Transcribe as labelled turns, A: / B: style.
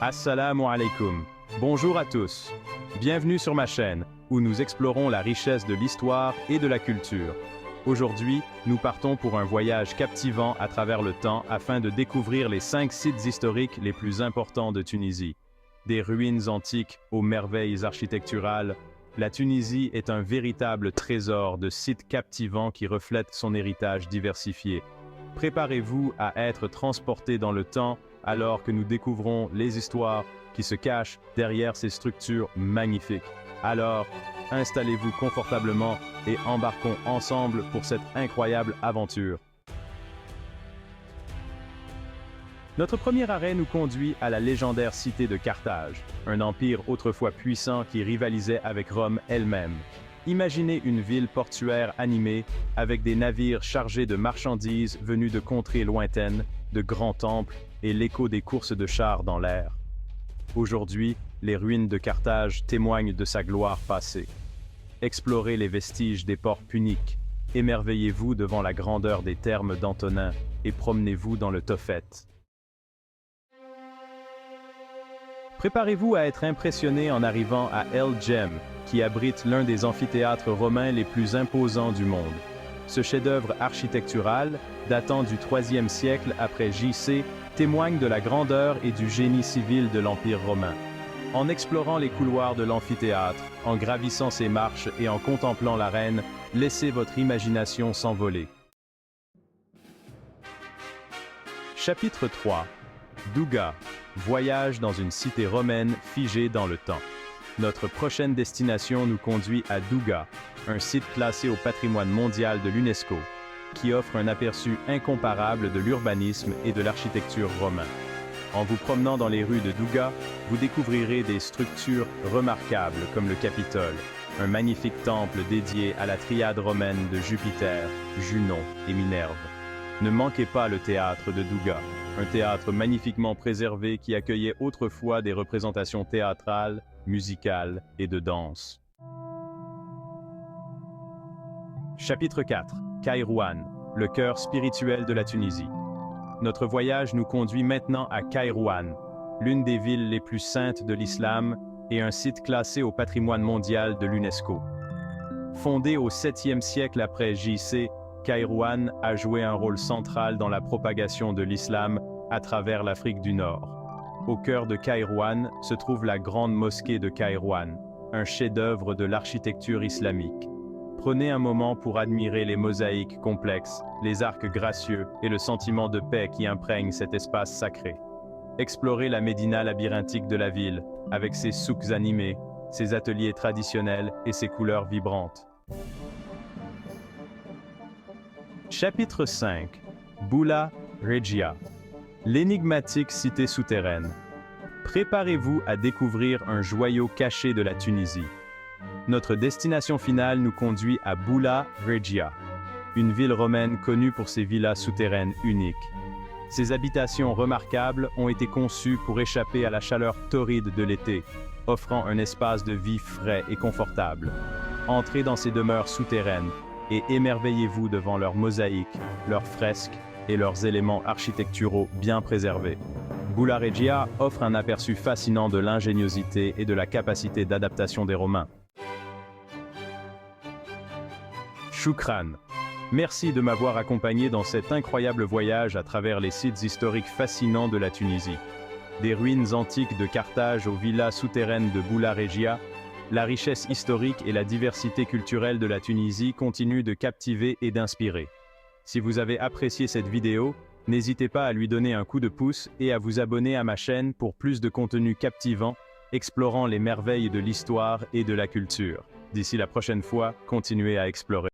A: Assalamu alaikum. Bonjour à tous. Bienvenue sur ma chaîne, où nous explorons la richesse de l'histoire et de la culture. Aujourd'hui, nous partons pour un voyage captivant à travers le temps afin de découvrir les 5 sites historiques les plus importants de Tunisie. Des ruines antiques aux merveilles architecturales, la Tunisie est un véritable trésor de sites captivants qui reflètent son héritage diversifié. Préparez-vous à être transportés dans le temps alors que nous découvrons les histoires qui se cachent derrière ces structures magnifiques. Alors, installez-vous confortablement et embarquons ensemble pour cette incroyable aventure. Notre premier arrêt nous conduit à la légendaire cité de Carthage, un empire autrefois puissant qui rivalisait avec Rome elle-même. Imaginez une ville portuaire animée, avec des navires chargés de marchandises venues de contrées lointaines, de grands temples et l'écho des courses de chars dans l'air. Aujourd'hui, les ruines de Carthage témoignent de sa gloire passée. Explorez les vestiges des ports puniques, émerveillez-vous devant la grandeur des thermes d'Antonin et promenez-vous dans le Tophet. Préparez-vous à être impressionné en arrivant à El Djem, qui abrite l'un des amphithéâtres romains les plus imposants du monde. Ce chef-d'œuvre architectural, datant du IIIe siècle après J.C., témoigne de la grandeur et du génie civil de l'Empire romain. En explorant les couloirs de l'amphithéâtre, en gravissant ses marches et en contemplant l'arène, laissez votre imagination s'envoler. Chapitre 3. Douga. Voyage dans une cité romaine figée dans le temps. Notre prochaine destination nous conduit à Douga, un site classé au patrimoine mondial de l'UNESCO, qui offre un aperçu incomparable de l'urbanisme et de l'architecture romaine. En vous promenant dans les rues de Douga, vous découvrirez des structures remarquables comme le Capitole, un magnifique temple dédié à la triade romaine de Jupiter, Junon et Minerve. Ne manquez pas le théâtre de Douga, un théâtre magnifiquement préservé qui accueillait autrefois des représentations théâtrales, musicales et de danse. Chapitre 4. Kairouan, le cœur spirituel de la Tunisie. Notre voyage nous conduit maintenant à Kairouan, l'une des villes les plus saintes de l'islam et un site classé au patrimoine mondial de l'UNESCO. Fondé au 7e siècle après J.C., Kairouan a joué un rôle central dans la propagation de l'islam à travers l'Afrique du Nord. Au cœur de Kairouan se trouve la grande mosquée de Kairouan, un chef-d'œuvre de l'architecture islamique. Prenez un moment pour admirer les mosaïques complexes, les arcs gracieux et le sentiment de paix qui imprègne cet espace sacré. Explorez la médina labyrinthique de la ville, avec ses souks animés, ses ateliers traditionnels et ses couleurs vibrantes. Chapitre 5. Boula Regia. L'énigmatique cité souterraine. Préparez-vous à découvrir un joyau caché de la Tunisie. Notre destination finale nous conduit à Boula Regia, une ville romaine connue pour ses villas souterraines uniques. Ces habitations remarquables ont été conçues pour échapper à la chaleur torride de l'été, offrant un espace de vie frais et confortable. Entrez dans ces demeures souterraines et émerveillez-vous devant leurs mosaïques, leurs fresques et leurs éléments architecturaux bien préservés. Boula Regia offre un aperçu fascinant de l'ingéniosité et de la capacité d'adaptation des Romains. Choukran. Merci de m'avoir accompagné dans cet incroyable voyage à travers les sites historiques fascinants de la Tunisie. Des ruines antiques de Carthage aux villas souterraines de Boula Regia, la richesse historique et la diversité culturelle de la Tunisie continuent de captiver et d'inspirer. Si vous avez apprécié cette vidéo, n'hésitez pas à lui donner un coup de pouce et à vous abonner à ma chaîne pour plus de contenu captivant, explorant les merveilles de l'histoire et de la culture. D'ici la prochaine fois, continuez à explorer.